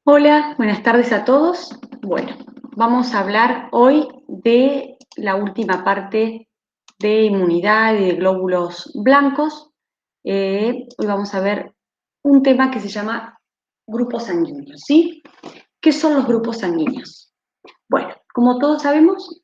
Hola, buenas tardes a todos. Bueno, vamos a hablar hoy de la última parte de inmunidad y de glóbulos blancos. Hoy vamos a ver un tema que se llama grupos sanguíneos, ¿sí? ¿Qué son los grupos sanguíneos? Bueno, como todos sabemos,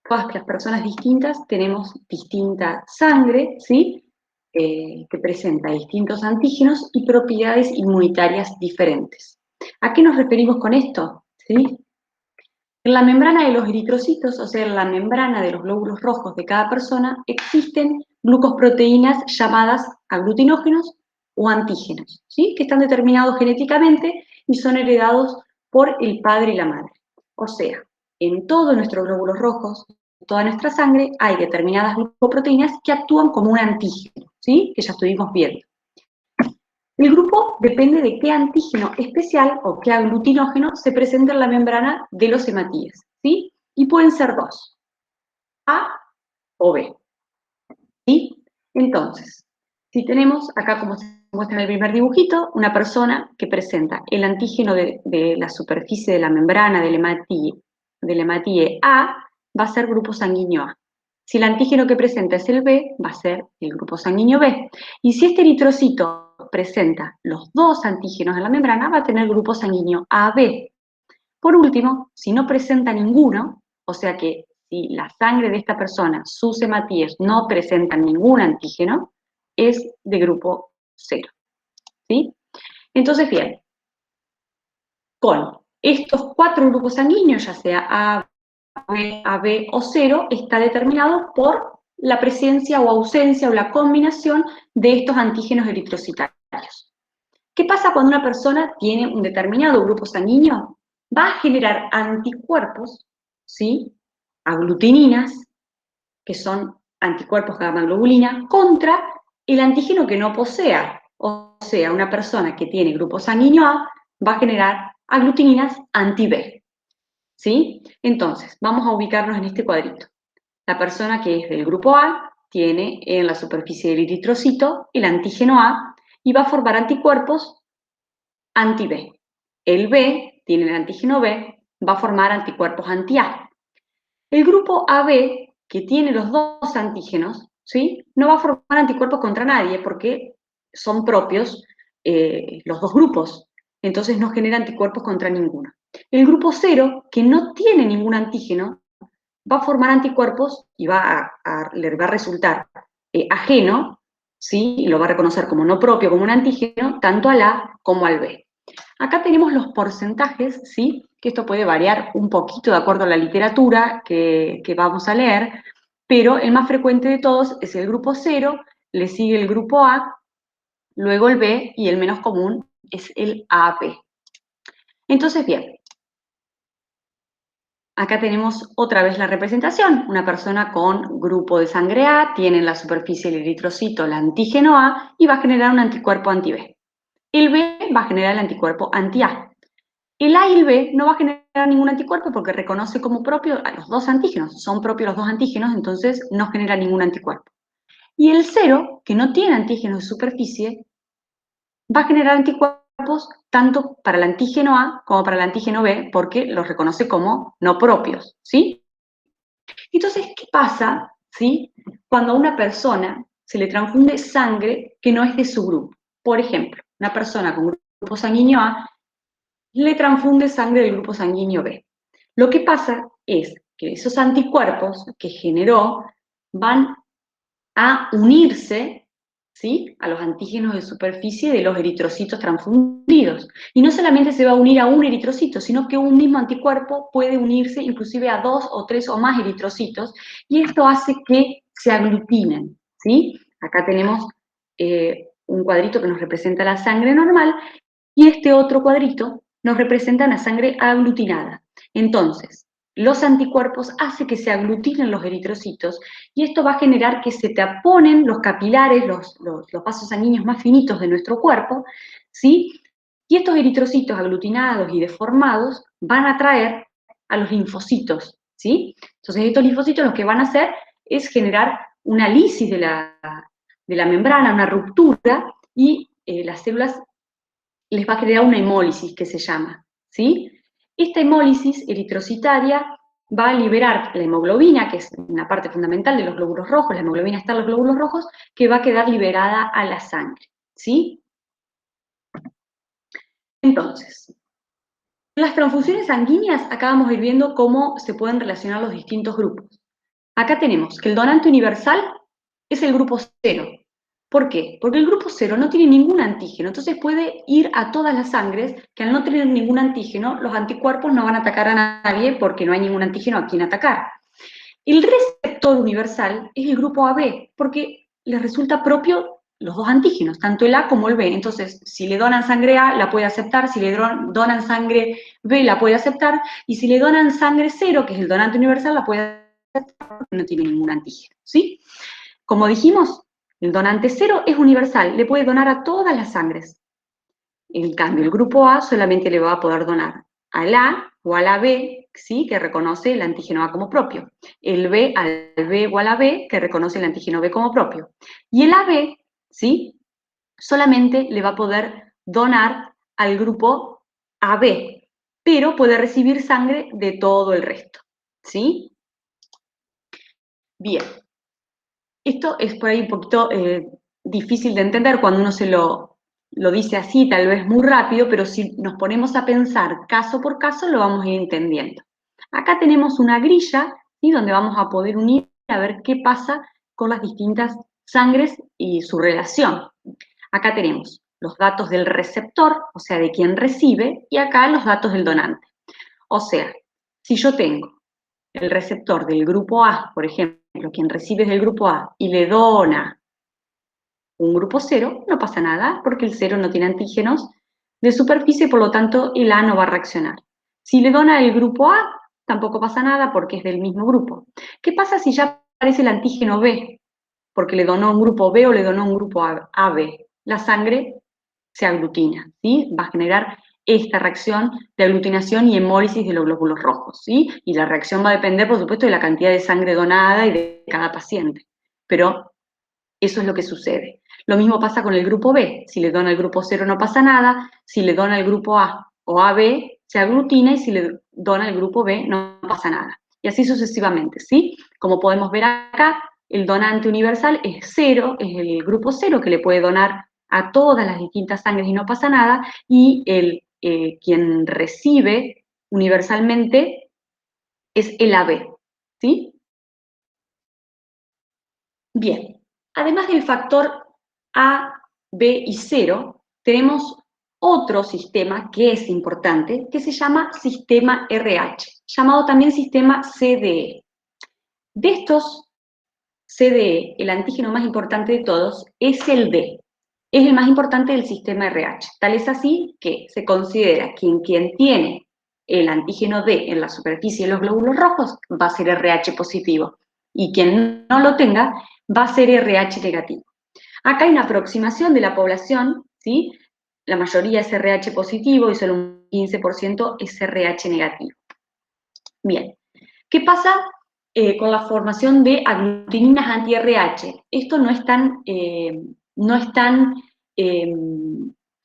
todas las personas distintas tenemos distinta sangre, ¿sí? Que presenta distintos antígenos y propiedades inmunitarias diferentes. ¿A qué nos referimos con esto? ¿Sí? En la membrana de los eritrocitos, o sea, en la membrana de los glóbulos rojos de cada persona, existen glucosproteínas llamadas aglutinógenos o antígenos, ¿sí? Que están determinados genéticamente y son heredados por el padre y la madre. O sea, en todos nuestros glóbulos rojos, en toda nuestra sangre, hay determinadas glucoproteínas que actúan como un antígeno, ¿sí? Que ya estuvimos viendo. El grupo depende de qué antígeno especial o qué aglutinógeno se presenta en la membrana de los hematíes, ¿sí? Y pueden ser dos, A o B, ¿sí? Entonces, si tenemos acá, como se muestra en el primer dibujito, una persona que presenta el antígeno de la superficie de la membrana del hematíe A, va a ser grupo sanguíneo A. Si el antígeno que presenta es el B, va a ser el grupo sanguíneo B. Y si este eritrocito presenta los dos antígenos en la membrana, va a tener grupo sanguíneo AB. Por último, si no presenta ninguno, o sea que si la sangre de esta persona, sus hematíes, no presentan ningún antígeno, es de grupo cero, ¿sí? Entonces, bien, con estos cuatro grupos sanguíneos, ya sea A, B, AB o cero, está determinado por la presencia o ausencia o la combinación de estos antígenos eritrocitarios. ¿Qué pasa cuando una persona tiene un determinado grupo sanguíneo? Va a generar anticuerpos, ¿sí? Aglutininas, que son anticuerpos gamma globulina, contra el antígeno que no posea. O sea, una persona que tiene grupo sanguíneo A va a generar aglutininas anti-B, ¿sí? Entonces, vamos a ubicarnos en este cuadrito. La persona que es del grupo A tiene en la superficie del eritrocito el antígeno A y va a formar anticuerpos anti-B. El B tiene el antígeno B, va a formar anticuerpos anti-A. El grupo AB, que tiene los dos antígenos, ¿sí? No va a formar anticuerpos contra nadie porque son propios los dos grupos. Entonces no genera anticuerpos contra ninguno. El grupo 0, que no tiene ningún antígeno, va a formar anticuerpos y le va a resultar ajeno, ¿sí? Y lo va a reconocer como no propio, como un antígeno, tanto al A como al B. Acá tenemos los porcentajes, ¿sí? Que esto puede variar un poquito de acuerdo a la literatura que vamos a leer, pero el más frecuente de todos es el grupo 0, le sigue el grupo A, luego el B y el menos común es el AB. Entonces, bien, acá tenemos otra vez la representación. Una persona con grupo de sangre A tiene en la superficie del eritrocito el antígeno A y va a generar un anticuerpo anti-B. El B va a generar el anticuerpo anti-A. El A y el B no va a generar ningún anticuerpo porque reconoce como propio a los dos antígenos, son propios los dos antígenos, entonces no genera ningún anticuerpo. Y el 0, que no tiene antígenos de superficie, va a generar anticuerpos tanto para el antígeno A como para el antígeno B porque los reconoce como no propios, ¿sí? Entonces, ¿qué pasa, ¿sí? Cuando a una persona se le transfunde sangre que no es de su grupo? Por ejemplo, una persona con grupo sanguíneo A le transfunde sangre del grupo sanguíneo B. Lo que pasa es que esos anticuerpos que generó van a unirse, ¿sí?, a los antígenos de superficie de los eritrocitos transfundidos. Y no solamente se va a unir a un eritrocito, sino que un mismo anticuerpo puede unirse inclusive a 2 o 3 o más eritrocitos, y esto hace que se aglutinen, ¿sí? Acá tenemos un cuadrito que nos representa la sangre normal, y este otro cuadrito nos representa la sangre aglutinada. Entonces, los anticuerpos hacen que se aglutinen los eritrocitos y esto va a generar que se taponen los capilares, los vasos sanguíneos más finitos de nuestro cuerpo, ¿sí? Y estos eritrocitos aglutinados y deformados van a atraer a los linfocitos, ¿sí? Entonces, estos linfocitos lo que van a hacer es generar una lisis de la membrana, una ruptura, y las células les va a generar una hemólisis que se llama, ¿sí? Esta hemólisis eritrocitaria va a liberar la hemoglobina, que es una parte fundamental de los glóbulos rojos, la hemoglobina está en los glóbulos rojos, que va a quedar liberada a la sangre, ¿sí? Entonces, en las transfusiones sanguíneas acá vamos a ir viendo cómo se pueden relacionar los distintos grupos. Acá tenemos que el donante universal es el grupo cero. ¿Por qué? Porque el grupo cero no tiene ningún antígeno, entonces puede ir a todas las sangres que al no tener ningún antígeno, los anticuerpos no van a atacar a nadie porque no hay ningún antígeno a quien atacar. El receptor universal es el grupo AB, porque les resulta propio los dos antígenos, tanto el A como el B. Entonces, si le donan sangre A, la puede aceptar, si le donan sangre B, la puede aceptar, y si le donan sangre cero, que es el donante universal, la puede aceptar porque no tiene ningún antígeno, ¿sí? Como dijimos, el donante cero es universal, le puede donar a todas las sangres. En cambio, el grupo A solamente le va a poder donar al A o a la B, ¿sí? Que reconoce el antígeno A como propio. El B al B o a la B, que reconoce el antígeno B como propio. Y el AB, ¿sí? Solamente le va a poder donar al grupo AB, pero puede recibir sangre de todo el resto, ¿sí? Bien. Esto es por ahí un poquito difícil de entender cuando uno se lo dice así, tal vez muy rápido, pero si nos ponemos a pensar caso por caso, lo vamos a ir entendiendo. Acá tenemos una grilla, ¿sí? Donde vamos a poder unir a ver qué pasa con las distintas sangres y su relación. Acá tenemos los datos del receptor, o sea, de quien recibe, y acá los datos del donante. O sea, si yo tengo el receptor del grupo A, por ejemplo, quien recibe es del grupo A, y le dona un grupo cero, no pasa nada, porque el cero no tiene antígenos de superficie, por lo tanto el A no va a reaccionar. Si le dona el grupo A, tampoco pasa nada porque es del mismo grupo. ¿Qué pasa si ya aparece el antígeno B? Porque le donó un grupo B o le donó un grupo AB. La sangre se aglutina, ¿sí? Va a generar esta reacción de aglutinación y hemólisis de los glóbulos rojos, ¿sí? Y la reacción va a depender, por supuesto, de la cantidad de sangre donada y de cada paciente. Pero eso es lo que sucede. Lo mismo pasa con el grupo B. Si le dona el grupo 0 no pasa nada, si le dona el grupo A o AB se aglutina y si le dona el grupo B no pasa nada. Y así sucesivamente, ¿sí? Como podemos ver acá, el donante universal es 0, es el grupo 0 que le puede donar a todas las distintas sangres y no pasa nada, y quien recibe universalmente es el AB, ¿sí? Bien, además del factor A, B y 0, tenemos otro sistema que es importante, que se llama sistema RH, llamado también sistema CDE. De estos CDE, el antígeno más importante de todos es el D, es el más importante del sistema RH. Tal es así que se considera que quien tiene el antígeno D en la superficie de los glóbulos rojos va a ser RH positivo, y quien no lo tenga va a ser RH negativo. Acá hay una aproximación de la población, ¿sí? La mayoría es RH positivo y solo un 15% es RH negativo. Bien, ¿qué pasa con la formación de aglutininas anti-RH? Esto no es tan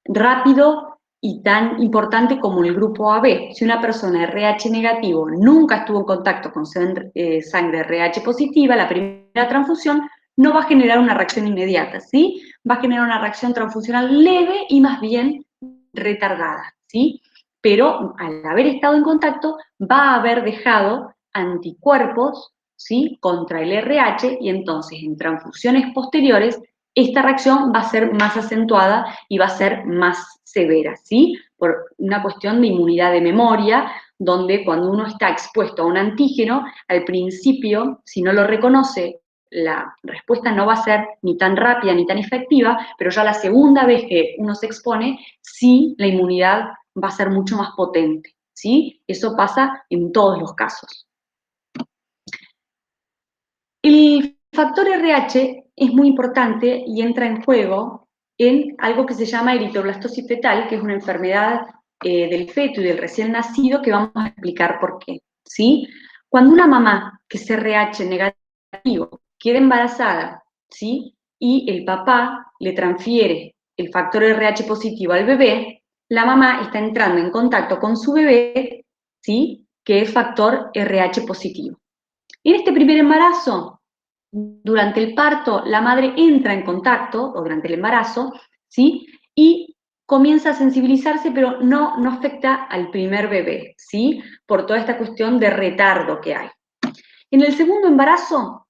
rápido y tan importante como el grupo AB. Si una persona RH negativo nunca estuvo en contacto con sangre RH positiva, la primera transfusión no va a generar una reacción inmediata, ¿sí? Va a generar una reacción transfusional leve y más bien retardada, ¿sí? Pero al haber estado en contacto va a haber dejado anticuerpos, ¿sí? Contra el RH, y entonces en transfusiones posteriores esta reacción va a ser más acentuada y va a ser más severa, ¿sí? Por una cuestión de inmunidad de memoria, donde cuando uno está expuesto a un antígeno, al principio, si no lo reconoce, la respuesta no va a ser ni tan rápida ni tan efectiva, pero ya la segunda vez que uno se expone, sí, la inmunidad va a ser mucho más potente, ¿sí? Eso pasa en todos los casos. El factor RH es muy importante y entra en juego en algo que se llama eritroblastosis fetal, que es una enfermedad del feto y del recién nacido que vamos a explicar por qué, ¿sí? Cuando una mamá que es RH negativo queda embarazada, ¿sí? Y el papá le transfiere el factor RH positivo al bebé, la mamá está entrando en contacto con su bebé, ¿sí? Que es factor RH positivo. En este primer embarazo, durante el parto, la madre entra en contacto, o durante el embarazo, ¿sí? Y comienza a sensibilizarse, pero no afecta al primer bebé, ¿sí? Por toda esta cuestión de retardo que hay. En el segundo embarazo,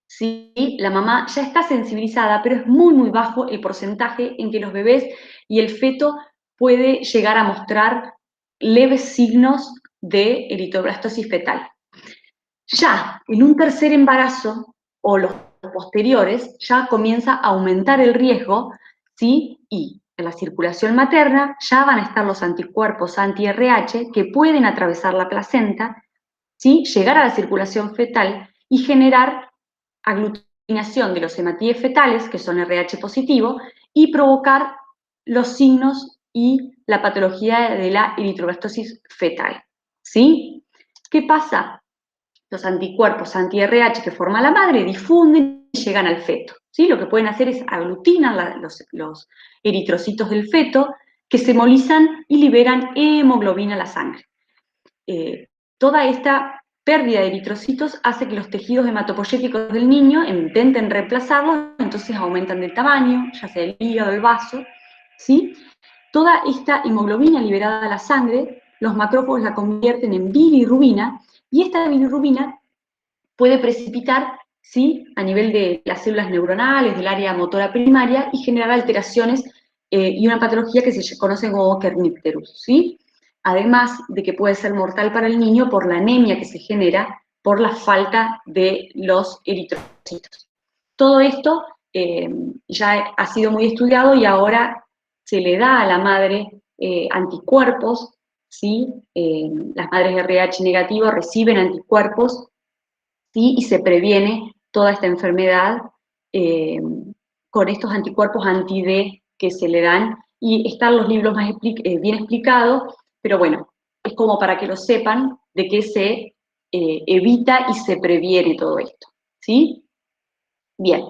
sí, la mamá ya está sensibilizada, pero es muy bajo el porcentaje en que los bebés y el feto puede llegar a mostrar leves signos de eritroblastosis fetal. Ya en un tercer embarazo o los posteriores, ya comienza a aumentar el riesgo, ¿sí? Y en la circulación materna ya van a estar los anticuerpos anti-RH que pueden atravesar la placenta, ¿sí? Llegar a la circulación fetal y generar aglutinación de los hematíes fetales, que son RH positivo, y provocar los signos y la patología de la eritroblastosis fetal, ¿sí? ¿Qué pasa? Los anticuerpos anti-RH que forma la madre difunden y llegan al feto, ¿sí? Lo que pueden hacer es aglutinar los eritrocitos del feto que se hemolizan y liberan hemoglobina a la sangre. Toda esta pérdida de eritrocitos hace que los tejidos hematopoyéticos del niño intenten reemplazarlos, entonces aumentan de tamaño, ya sea el hígado, el vaso, ¿sí? Toda esta hemoglobina liberada a la sangre, los macrófagos la convierten en bilirrubina, y esta bilirrubina puede precipitar, ¿sí? A nivel de las células neuronales, del área motora primaria, y generar alteraciones y una patología que se conoce como kernicterus, ¿sí? Además de que puede ser mortal para el niño por la anemia que se genera por la falta de los eritrocitos. Todo esto ya ha sido muy estudiado y ahora se le da a la madre anticuerpos, ¿sí? Las madres RH negativo reciben anticuerpos, ¿sí? Y se previene toda esta enfermedad eh, con estos anticuerpos anti-D que se le dan, y están los libros más bien explicados, pero bueno, es como para que lo sepan de que se evita y se previene todo esto, ¿sí? Bien,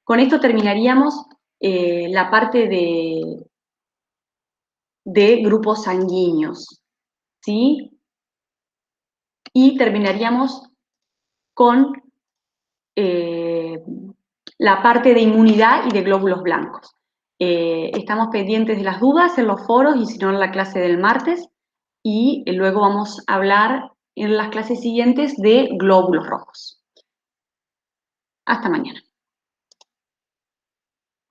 con esto terminaríamos la parte de grupos sanguíneos, ¿sí? Y terminaríamos con eh, la parte de inmunidad y de glóbulos blancos. Estamos pendientes de las dudas en los foros y si no en la clase del martes, y luego vamos a hablar en las clases siguientes de glóbulos rojos. Hasta mañana.